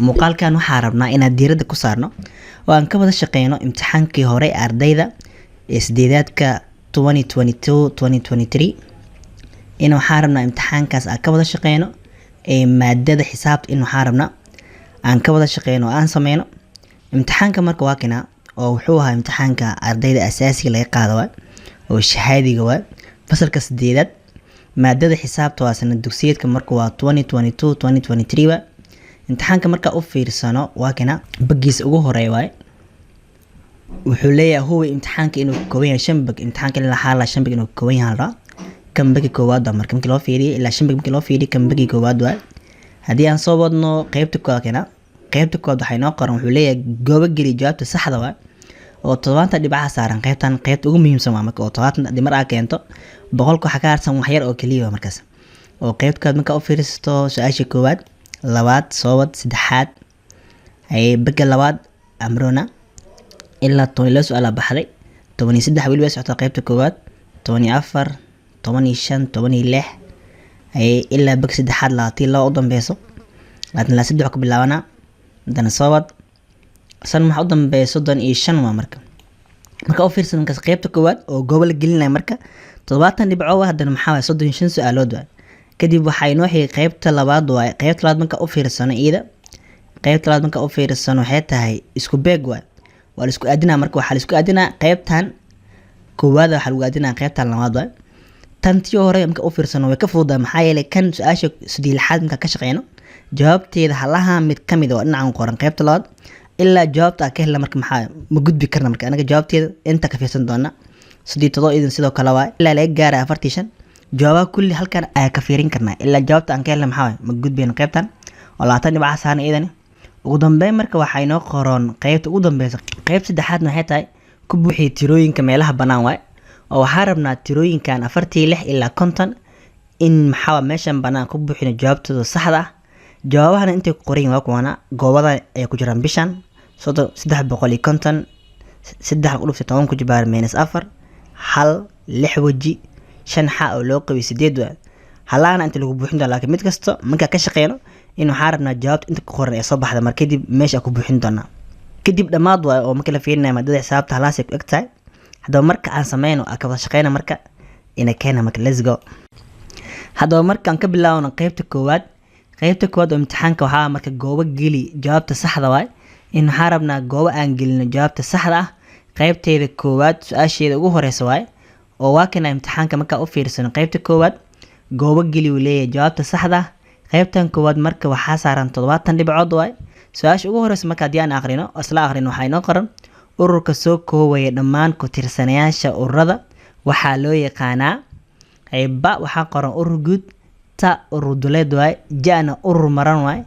muuqaalkan waxaa rabnaa inaan diiradda ku saarno oo aan ka wada shaqeyno imtixaankii hore ee ardayda ee sideedaadka 2022-2023 in waxaan rabnaa imtixaankaas aan ka wada shaqeyno ee maadada xisaabta in waxaan rabnaa aan ka wada shaqeyno oo aan sameyno imtixaanka marka waa kina oo wuxuu ahaa imtixaanka ardayda asaasiga laga qaado oo shahaadiga waa fasalka sideedaad maadada xisaabta waa sanad dugsiyeedka marka waa 2022-2023 waa imtixaanka marka u fiirsano waa kana bagiis ugu horeeya waay wuxuu leeyahay huwa imtixaanka inuu ka kooban yahay 5 bag imtixaanka la xaala 5 bag inuu ka kooban yahay kan bagi koowaad marka loo fiiriyo ilaa 5 bag marka loo fiiriyo kan bagi koowaad waay hadii aan soo wadno qaybta koowaad kana qaybta koowaad waxay noo qoran wuxuu leeyahay goobo geli jawaabta saxda waay oo 70 dhibcaha saaran qaybta ugu muhiimsan waa marka oo 70 hadii mar aad keento 100 waxa ka harsan wax yar oo kaliya markaas oo qaybta marka u fiirsato su'aasha koowaad labaad soobad saddexaad ay baga labaad amrona ilaa 12 su'aal baxday 13 waliba socota qaybta koowaad 14 15 16 ay ilaa bag saddexaad laatii loo u dambeeyso laakiin la saddex ku bilaabana hadana soobad san waxa u dambeeyso 35 waa marka u fiirsan marka qaybta koowaad oo goobo la gelinay marka 70 dhibco hadana maxaa 35 su'aalood kadib waxay noo xigay qaybta labaad waa qaybta labaad marka u fiirsano iyada qaybta labaad marka u fiirsano waxay tahay isku beeg waa isku aadina marka waxa la isku aadina qaybtan koowaad waxa lagu aadina qaybtan labaad waa tantii hore marka u fiirsano way ka fududaa maxaa yeelay kan su'aasha saddexaad marka ka shaqeyno jawaabteeda halaha mid kamid ah dhinacan qoran qaybta labaad ilaa jawaabta ka hela marka maxaa ma gudbi karna marka anaga jawaabteeda inta ka fiirsan doona idin sidoo kale waa ilaa laga gaaro 45 jawaabaha kulli halkan ay ka fiirin karnaa ilaa jawaabta aan ka helna maxaa ma gudbeen qaybtan oo 20 dhibcaha saaran iidan ugu dambeyn marka waxay noo qoran qaybta ugu dambaysa qayb saddexaadna waxay tahay ku buuxi tirooyinka meelaha banaan waay oo waxaan rabnaa tirooyinkan 46 ilaa 50 in maxaa meeshan banaan ku buuxina jawaabtooda saxda ah jawaabahana intay ku qoran waa kuwana goobada ay ku jiraan bishan 350 3 u dhufto 10 ku jibaar -4 hal 6 waji 5 xa oo loo qabay 8 waa halaana inta lagu buuxin doona laakiin mid kasto marka ka shaqeeyno in waxaan rabnaa jawaabta inta ku qoran ee soo baxda mar kadib meesha ku buuxin doona kadib dhamaad waa oo marka la fiirinayo maadada xisaabta halaas ay ku egtahay hadaba marka aan sameeyno ka wada shaqeeyna marka ina keena marka let's go hadaba markaan ka bilaawno qaybta koowaad oo imtixaanka waxaa marka goobo geli jawaabta saxda waay in waxaan rabnaa goobo aan gelino jawaabta saxda ah qaybteeda koowaad su'aasheeda ugu horeysa waay oo waa kana imtixaanka marka u fiirsano qaybta koowaad goobo geli uu leeyahay jawaabta saxda ah qaybtan koowaad marka waxaa saaran 70 dhibcood waay su'aasha ugu horeysa marka hadii aan aqrino waxay noo qoran ururka soo koobaya dhammaan ku tirsanayaasha ururada waxaa loo yaqaanaa ba waxaa qoran urur guud ta urur duleed waay jana urur maran waay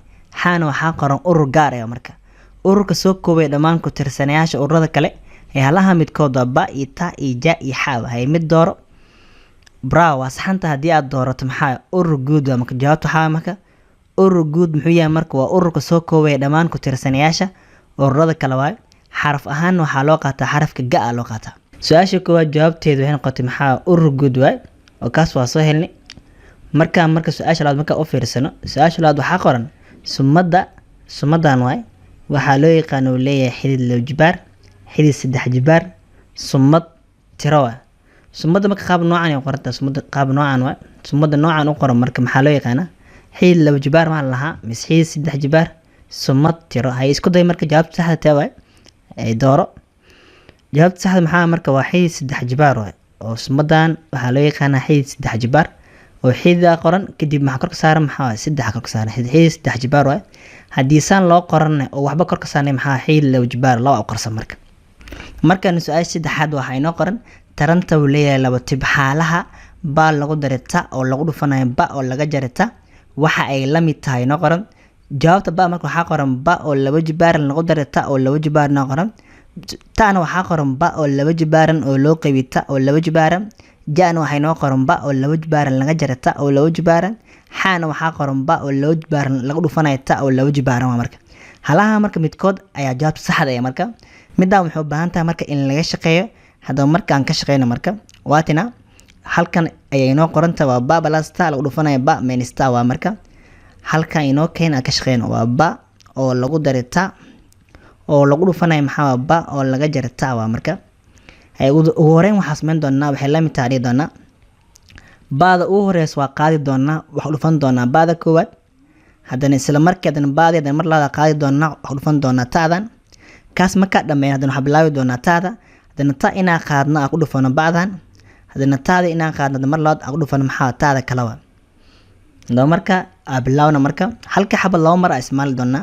xana waxaa qoran urur gaar ah marka ururka soo koobaya dhammaan ku tirsanayaasha ururada kale ee halaha midkood ba iyo ta iyo ja iyo xa hay mid dooro bravo saxanta hadii aad doorato maxaa urur guud waa marka jawaabtu waxaa marka urur guud muxuu yahay marka waa ururka soo koobaya dhammaan ku tirsanayaasha ururada kale waay xaraf ahaan waxaa loo qaataa xarafka ga loo qaataa su'aasha koowaad jawaabteedu waxay noqotay maxaa urur guud waay oo kaas waa soo helnay marka su'aasha labaad marka u fiirsano su'aasha labaad waxaa qoran sumadan waay waxaa loo yaqaan oo leeyahay xidid loo jibaar xidid saddex jibaar sumad tiro waay sumada marka qaab noocan ay qoranta sumada qaab noocan waay sumada noocan u qoran marka maxaa loo yaqaanaa xidid loo jibaar ma laha mis xidid saddex jibaar sumad tiro hay isku day marka jawaabta saxda tahay waay ay dooro jawaabta saxda maxaa marka waa xidid saddex jibaar waay oo sumadan waxaa loo yaqaanaa xidid saddex jibaar oo xidida qoran kadib maxaa kor ka saaran maxaa saddex kor ka saaran xidid saddex jibaar waay hadii san loo qoran oo waxba kor ka saarnay maxaa xidid loo jibaar loo qorsan marka su'aasha saddexaad waxa inoo qoran taranta uu leeyahay laba tibxaalaha ba lagu dareta oo lagu dhufanayo ba oo laga jareta waxa ay la mid tahay inoo qoran jawaabta ba marka waxaa qoran ba oo laba jibaaran lagu dareta oo laba jibaaran qoran taana waxaa qoran ba oo laba jibaaran oo loo qaybita oo laba jibaaran jana waxay noo qoran ba oo laba jibaaran laga jareta oo laba jibaaran xana waxaa qoran ba oo laba jibaaran lagu dhufanayo ta oo laba jibaaran marka halaha marka midkood ayaa jawaabta saxda ah marka midaan wuxuu baahan tahay marka in laga shaqeeyo hadaba marka aan ka shaqeyno marka waatina halkan ayay noo qoranta waa ba balasta lagu dhufanayo ba minista waa marka halkan inoo keen aan ka shaqeyno waa ba oo lagu daray ta oo lagu dhufanayo maxaa ba oo laga jaray ta waa marka ugu horeyn waxaan samayn doonaa waxay la mid tahay doonaa baada ugu horeysa waa qaadi doonaa wax dhufan doonaa baada koowaad haddana isla markii haddana baadi haddana mar labaad qaadi doonaa wax dhufan doonaa taadan kaas markaa dhammeyn haddana waxaa bilaabi doonaa taada haddana ta inaan qaadno aan ku dhufano bacdan haddana taada inaan qaadno haddana mar labaad aan ku dhufano maxaa taada kalaba haddaba marka aan bilaawna marka halka xabad laba mar aan isticmaali doonaa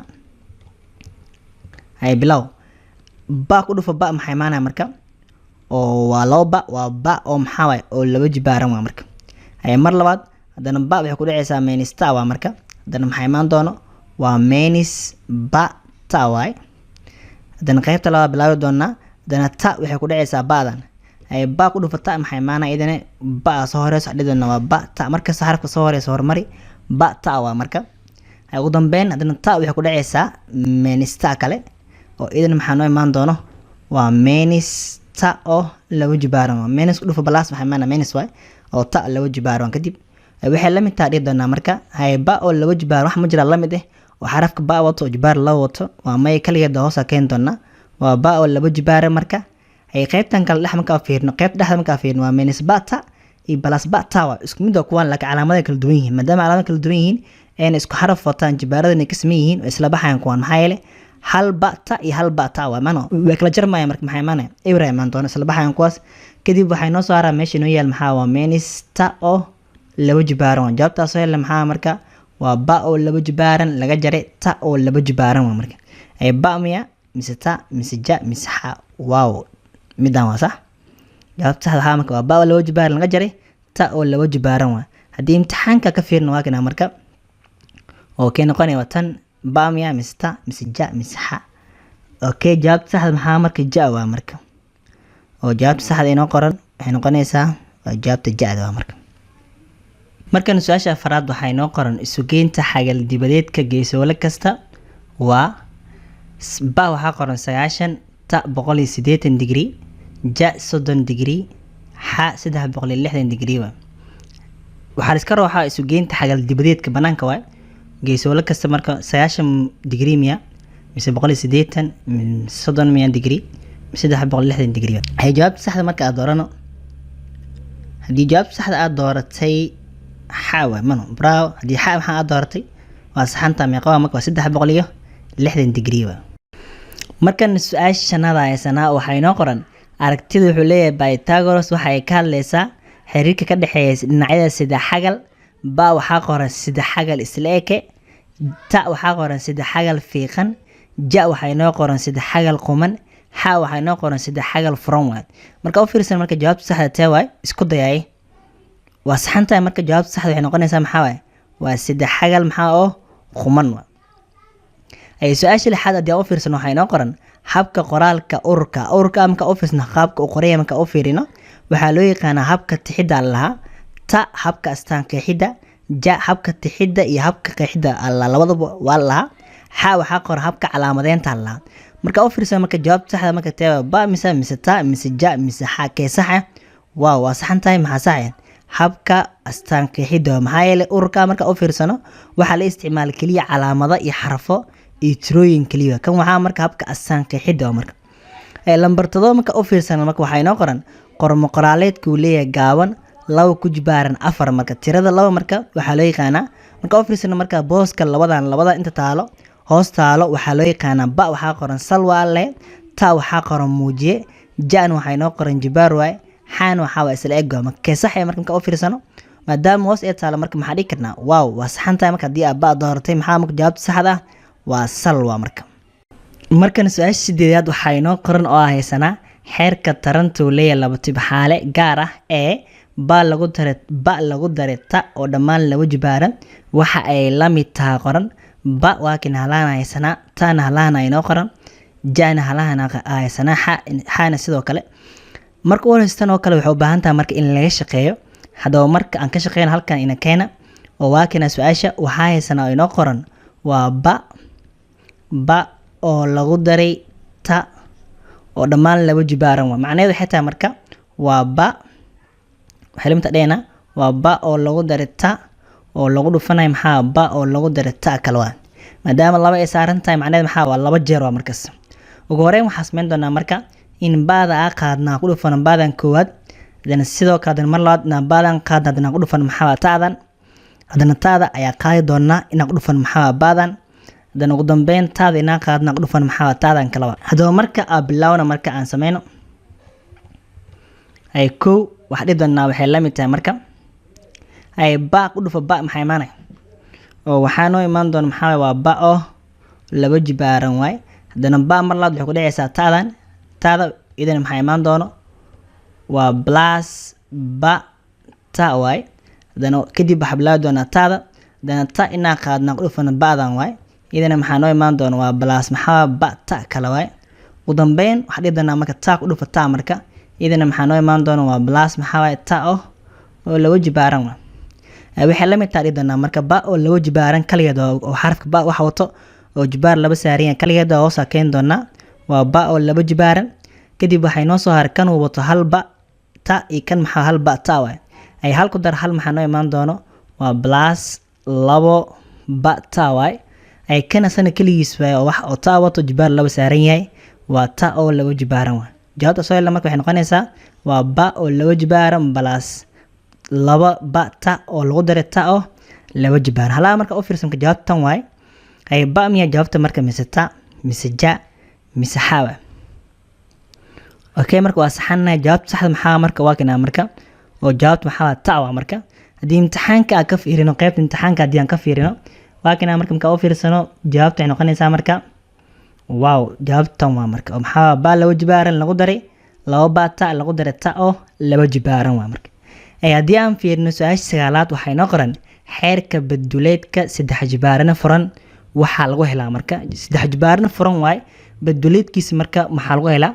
hay bilaaw ba ku dhufa ba maxay maanaa marka oo waa laba ba oo maxaa waay oo laba jibaaran waa marka hay mar labaad haddana ba waxay ku dhacaysaa minus ta waa marka haddana maxay imaan doono waa minus ba ta waay haddana qaybta labaad bilaabi doonaa haddana ta waxay ku dhacaysaa ba'dan hay ba ku dhufa ta maxay maanaa idana ba soo horeyso dhigi doonaa waa ba ta marka xarafka soo horeyso hormari ba ta waa marka hay ugu dambeyn haddana ta waxay ku dhacaysaa minus ta kale oo idana maxaa noo imaan doono waa minus ta oo laba jibaaran waa minus ku dhufa balaas maxay maanaa minus waay oo ta laba jibaaran kadib waxay la mid tahay dhigi doonaa marka hay ba oo laba jibaaran wax ma jira la mid oo xarafka ba wato jibaar la wato waa may kaligeeda hoos keen doonaa waa ba oo laba jibaaran marka hay qaybtan kale dhex markaa fiirno qaybta dhexda markaa fiirno waa minus ba ta iyo plus ba ta waa isku mid oo kuwan laakiin calaamadaha kala duwan yihiin maadaama calaamadaha kala duwan yihiin een isku xaraf wataan jibaaradana ka sameeyeen yihiin oo isla baxayaan kuwan maxaa yeelay hal ba ta iyo hal ba ta waa mano way kala jarmayaan marka maxay maana ibrahim aan doona isla baxayaan kuwaas kadib waxay noo soo haraa meesha inoo yaal maxaa waa minus ta oo laba jibaaran jawaabtaas oo yaal maxaa marka waa ba oo laba jibaaran laga jaray ta oo laba jibaaran waa marka ay ba miya mise ta mise ja mise ha wow midaan waa sax jawaabta saxda marka waa ba oo laba jibaaran laga jaray ta oo laba jibaaran waa haddii imtixaanka ka fiirno waa kana marka oo keen noqonaya waa tan ba miya mise ta mise ja mise ha okay jawaabta saxda maxaa marka ja waa marka oo jawaabta saxda inoo qoran waxay noqonaysaa waa jawaabta ja waa marka markan su'aasha afraad waxay noo qoran isu geynta xagal dibadeedka geesoole kasta waa ba waxaa qoran 90 ta 180 degree ja 30 degree ha 360 degree waxaa iska rooxa isu geynta xagal dibadeedka banaanka waa geesoole kasta marka 90 degree miya mise 180 30 miya degree mise 360 degree ay jawaabta saxda marka aad doorano haddii jawaabta saxda aad dooratay حاوة منو براو هدي حاوة maxaa aad dooratay waa saxanta meeqa marka waa 360 degree markan su'aasha shanaad aysanaa waxay noo qoran aragtida wuxuu leeyahay Pythagoras waxay ka hadlaysaa xiriirka ka dhaxeeya dhinacyada sida xagal ba waxaa qoran sida xagal isla eke ta waxaa qoran sida xagal fiiqan ja waxay noo qoran sida xagal quman ha waxay noo qoran sida xagal furan waad marka u fiirsan marka jawaabta saxda tahay way isku dayay waa saxanta marka jawaabta saxda waxay noqonaysaa maxaa waay waa sida xagal maxaa oo quman waa ay su'aasha lixaad haddii u fiirsan waxay noo qoran habka qoraalka urka marka u fiirsano qaabka u qoraya marka u fiirino waxaa loo yaqaanaa habka tixidda lahaa ta habka astaan qeexidda ja habka tixidda iyo habka qeexidda labadaba waa lahaa ha waxaa qoran habka calaamadeynta lahaa marka u fiirsan marka jawaabta saxda marka tahay ba mise ta mise ja mise ha kee sax ah waa saxantahay maxaa sax ah habka astaan qeexidda maxaa yeelay urka marka u fiirsano waxa la isticmaal kaliya calaamado iyo xarfo iyo tirooyin kaliya kan waxa marka habka astaan qeexidda marka ay lambar 7 marka u fiirsano marka waxay noo qoran qormo qoraaleedku leeyahay gaaban laba ku jibaaran 4 marka tirada 2 marka waxa loo yaqaanaa marka u fiirsano marka booska labada inta taalo hoos taalo waxa loo yaqaanaa ba waxa qoran salwaale ta waxa qoran muujiye jaan waxay noo qoran jibaar waay حان وحاول اسال ايغو ما كيسخي marka u fiirsano maadaama hoos ay taalo marka maxaa dhigi karnaa waaw waa saxanta marka hadii aad baa dooratay maxaa marka jawaabta saxda waa salwa markan su'aasha sideedaad waxay noo qoran oo haysanaa xeerka tarantu leeyahay laba tib xaale gaar ah ee ba lagu daray ta oo dhammaan laba jibaaran waxa ay la mid tahay qoran ba waa kin halaan haysanaa taana halaan ay noo qoran jaana halaan haysanaa xaana sidoo kale marka wareystan oo kale wuxuu u baahan tahay marka in laga shaqeeyo hadaba marka aan ka shaqeeyno halkan ina keena oo waa kina su'aasha waxa haysanaa inoo qoran waa ba oo lagu daray ta oo dhammaan laba jibaaran waa macnaheedu xitaa marka waa ba waxa limta dheena waa ba oo lagu daray ta oo lagu dhufanayo maxaa ba oo lagu daray ta kale waa maadaama laba ay saaran tahay macnaheedu maxaa waa laba jeer waa markaas. ugu horeyn waxaan samayn doonaa marka in baada aan qaadnaa ku dhufan baadan koowaad, hadana sidoo kale mar labaad baadan qaadna hadana ku dhufan maxaa taadan, hadana taada ayaa qaadi doonaa inaan ku dhufan maxaa baadan, hadana ugu dambeyn taada inaan qaadna ku dhufan maxaa taadan kalaba. hadaba marka aan bilaawna marka aan sameyno ay kow wax dhib doonaa waxay la mid tahay marka ay ba ku dhufa ba maxay imaanay oo waxaa noo imaan doona maxaa waa ba oo laba jibaaran waay. hadana ba mar labaad waxay ku dhacaysaa taadan, taada idan maxay imaan doono waa plus ba ta waay. hadana kadib waxa bilaawi doonaa taada, hadana ta inaan qaadna ku dhufan baadan waay, idan maxaa noo imaan doona waa plus maxaa ba ta kala waay. ugu dambeyn wax dhib doonaa marka ta ku dhufa ta marka idan maxaa noo imaan doona waa plus maxaa waay ta oo laba jibaaran waay. waxay la mid tahay dhidana marka ba oo laba jibaaran kaligeed oo xarafka ba waxa wato oo jibaar laba saariyan kaligeed oo hoos keen doona waa ba oo laba jibaaran. kadib waxay noo soo harkan wato hal ba ta iyo kan maxaa hal ba ta waay, ay hal ku dar hal maxaa noo imaan doono waa plus labo ba ta waay. ay kana sana kaligiis waay oo wax oo ta wato jibaar laba saaran yahay waa ta oo laba jibaaran waay. jawaabta soo marka waxay noqonaysaa waa ba oo laba jibaaran plus laba ba ta oo lagu daray ta oo laba jibaar. halaa marka u fiirsanka jawaabtan waay ay ba miya jawaabta marka mise ta mise ja mise xawa. okay marka waa saxanahay jawaabta saxda maxaa marka waa kana marka oo jawaabta maxaa ta waa marka hadii imtixaanka ka fiirino qaybta imtixaanka hadii aan ka fiirino waa kana marka u fiirsano jawaabta ay noqonaysaa marka wow jawaabtan waa marka maxaa ba laba jibaaran lagu daray laba ba ta lagu daray ta oo laba jibaaran waa marka. haddii aan fiirino su-aasha sagaalaad waxay noo qoran xeerka baduleedka saddex jibaarana furan waxaa lagu helaa marka saddex jibaarana furan waay baduleedkiisa marka maxaa lagu helaa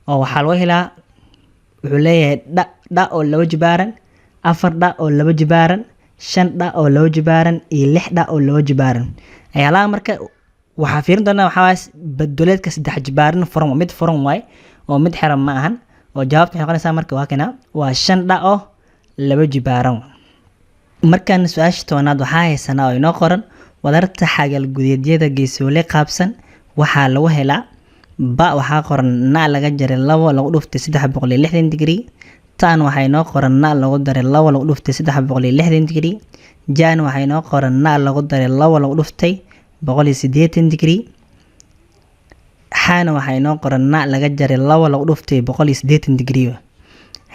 oo waxaa lagu helaa wuxuu leeyahay dha oo laba jibaaran, afar dha oo laba jibaaran, shan dha oo laba jibaaran iyo lix dha oo laba jibaaran. halaa marka waxaa fiirin doonaa waxaa waay baduleedka saddex jibaarana furan mid furan waay oo mid xiran ma ahan oo jawaabta waxay noqonaysaa marka waa kana waa shan dha oo laba jibaaran. markaan su-aasha tobanaad waxaa haysanaa oo inoo qoran wadarta xagal gudeedyada geesoole qaabsan waxaa lagu helaa ba waxaa qoran na laga jaray labo lagu dhuftay 360 degree, tan waxaa inoo qoran na lagu daray labo lagu dhuftay 360 degree, jaan waxaa inoo qoran na lagu daray labo lagu dhuftay 180 degree, xaana waxaa inoo qoran na laga jaray labo lagu dhuftay 180 degree.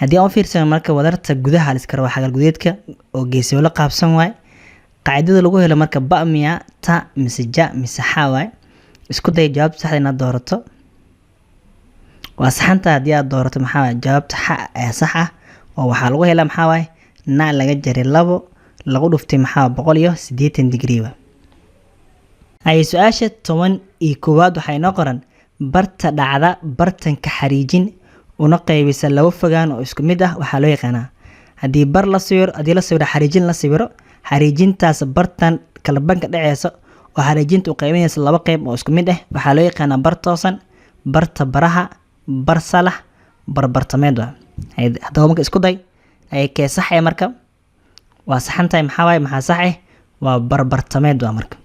haddii aan fiirsano marka wadarta gudaha la iskaro xagal gudeedka oo geesoole qaabsan waay qaacidada lagu helo marka ba miya ta mise ja mise xa waay. isku day jawaabta saxda inaad doorato waa saxanta haddii aad doorato maxaa waay jawaabta xa ee sax ah oo waxaa lagu helaa maxaa waay na laga jaray labo lagu dhuftay maxaa 180 degree waay. ay su-aasha 11 waxay noo qoran barta dhacda bartanka xariijin una qaybisa laba fogaan oo isku mid ah waxaa loo yaqaanaa haddii bar la sawiro xariijin la sawiro xariijintaas bartan kala banka dhaceysa oo xariijinta u qaybinaysa laba qayb oo isku mid ah waxaa loo yaqaanaa bar toosan, barta baraha, bar salax, bar bartameed waa. haddaba marka isku day ay kee sax ee marka waa saxan tahay maxaa waay maxaa sax ah waa bar bartameed waa marka.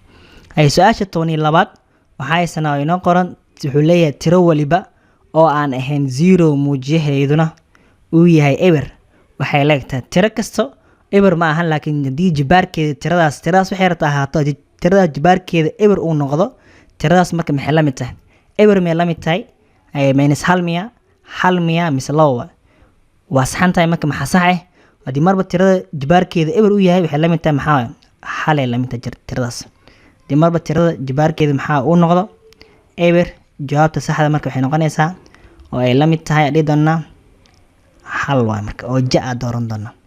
ay su-aasha 12 waxaa haysanaa oo inoo qoran wuxuu leeyahay tiro waliba oo aan ahayn 0 muujiyaheeduna uu yahay eber waxay leegtahay tiro kasto eber ma ahan laakiin hadii jibaarkeeda tiradaas waxay rabtaa ahaato tirada jibaarkeeda eber uu noqdo tiradaas marka maxay la mid tahay eber ma la mid tahay ay minus hal miya mise labo waa saxan tahay marka maxaa sax ah hadii marba tirada jibaarkeeda eber uu yahay waxay la mid tahay maxaa hal ay la mid tahay tiradaas. hadii marba tirada jibaarkeeda maxaa uu noqdo eber jawaabta saxda marka waxay noqonaysaa oo ay la mid tahay dhidana hal waa marka oo ja dooran doona.